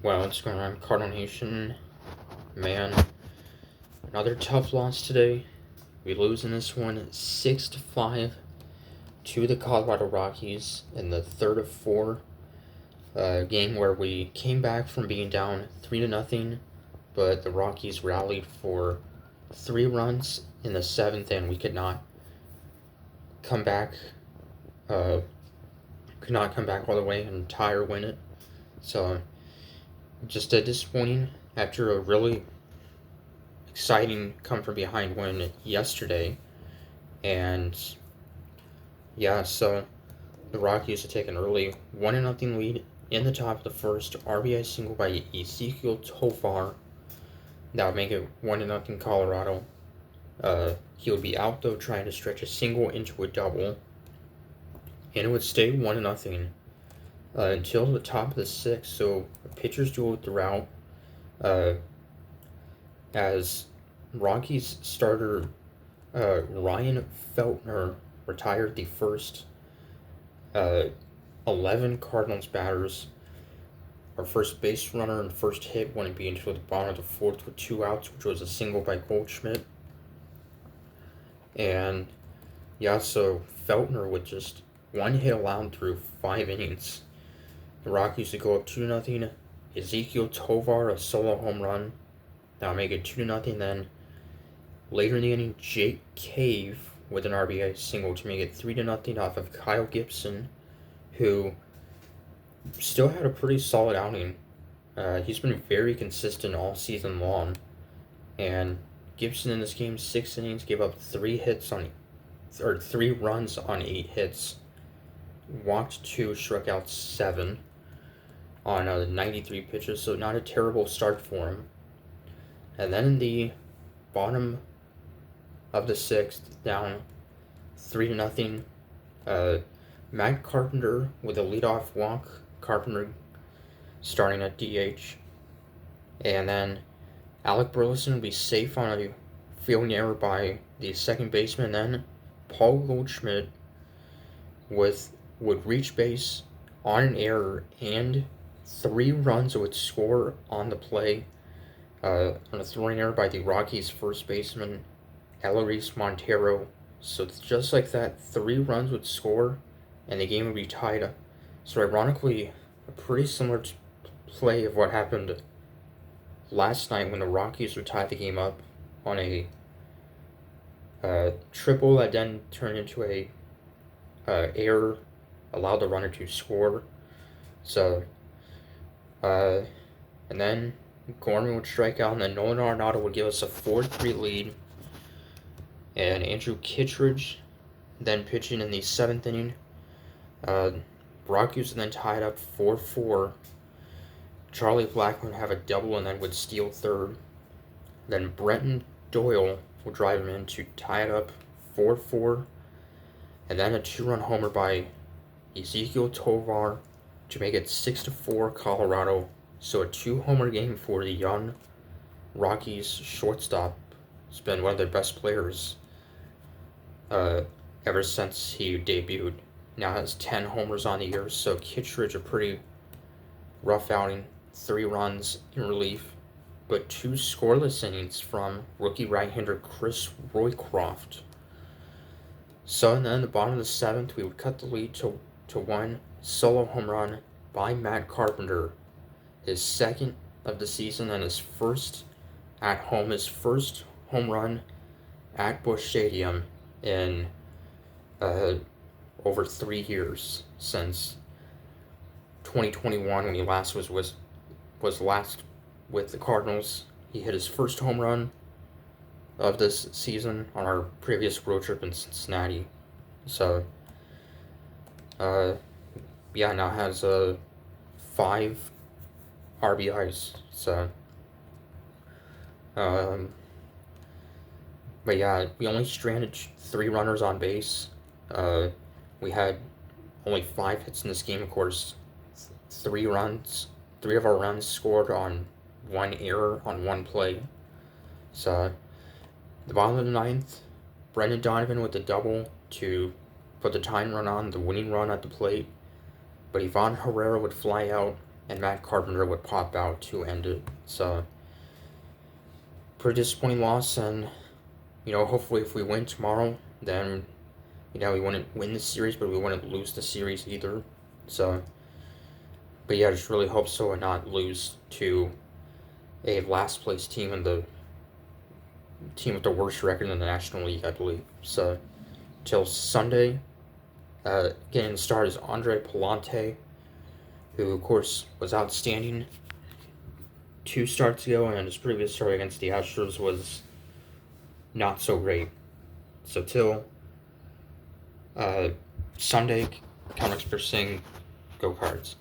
Well, what's going on, Cardinal Nation? Man, another tough loss today. We lose in this one 6-5 to the Colorado Rockies in the third of four. Game where we came back from being down 3-0, but the Rockies rallied for 3 runs in the seventh, and we could not come back. Could not come back all the way and tie or win it. So, just a disappointing after a really exciting come from behind win yesterday. And yeah, so the Rockies to take an early 1-0 lead in the top of the first. RBI single by Ezekiel Tovar. That would make it 1-0 Colorado. He would be out though, trying to stretch a single into a double. And it would stay 1-0 until the top of the sixth. So a pitcher's duel throughout. As Rockies starter Ryan Feltner retired the first 11 Cardinals batters. Our first base runner and first hit wouldn't be until the bottom of the fourth with 2 outs, which was a single by Goldschmidt. And yeah, so Feltner with just 1 hit allowed through 5 innings. The Rockies to go up 2-0. Ezekiel Tovar, a solo home run. That'll make it 2-0. Then later in the inning, Jake Cave with an RBI single to make it 3-0 off of Kyle Gibson, who still had a pretty solid outing. He's been very consistent all season long. And Gibson in this game, 6 innings, gave up 3 runs on 8 hits. Walked 2, struck out 7 on 93 pitches, so not a terrible start for him. And then in the bottom of the sixth, down 3-0, Matt Carpenter with a leadoff walk. Carpenter starting at DH. And then Alec Burleson would be safe on a fielding error by the second baseman. Then Paul Goldschmidt would reach base on an error, and 3 runs would score on the play on a throwing error by the Rockies' first baseman, Eleris Montero. So just like that, 3 runs would score, and the game would be tied. So ironically, a pretty similar play of what happened last night when the Rockies would tie the game up on a triple that then turned into a error, allowed the runner to score. So, and then Gorman would strike out, and then Nolan Arenado would give us a 4-3 lead. And Andrew Kittredge then pitching in the 7th inning. Rockies would then tie it up 4-4. Charlie Blackmon would have a double and then would steal third. Then Brenton Doyle would drive him in to tie it up 4-4. And then a 2-run homer by Ezekiel Tovar to make it 6-4 Colorado. So a 2-homer game for the young Rockies shortstop. He's been one of their best players ever since he debuted. Now has 10 homers on the year, so Kittredge a pretty rough outing. 3 runs in relief, but 2 scoreless innings from rookie right-hander Chris Roycroft. So then at the bottom of the 7th, we would cut the lead to 1 solo home run by Matt Carpenter. His 2nd of the season and his first at home, his first home run at Busch Stadium in over 3 years, since 2021 when he last was last with the Cardinals. He hit his first home run of this season on our previous road trip in Cincinnati. So, yeah, now has 5 RBIs. So, but yeah, we only stranded 3 runners on base. We had only 5 hits in this game, of course. 3 of our runs scored on 1 error on 1 play. So, the bottom of the 9th, Brendan Donovan with the double to put the tying run on, the winning run at the plate. But Ivan Herrera would fly out and Matt Carpenter would pop out to end it. So, pretty disappointing loss, and hopefully if we win tomorrow, then we wouldn't win the series, but we wouldn't lose the series either. So, but yeah, I just really hope so and not lose to a last place team and the team with the worst record in the National League, I believe. So, till Sunday, getting the start is Andre Palante, who of course was outstanding 2 starts ago, and his previous start against the Astros was not so great. So till Sunday, comics per Sing, go Cards.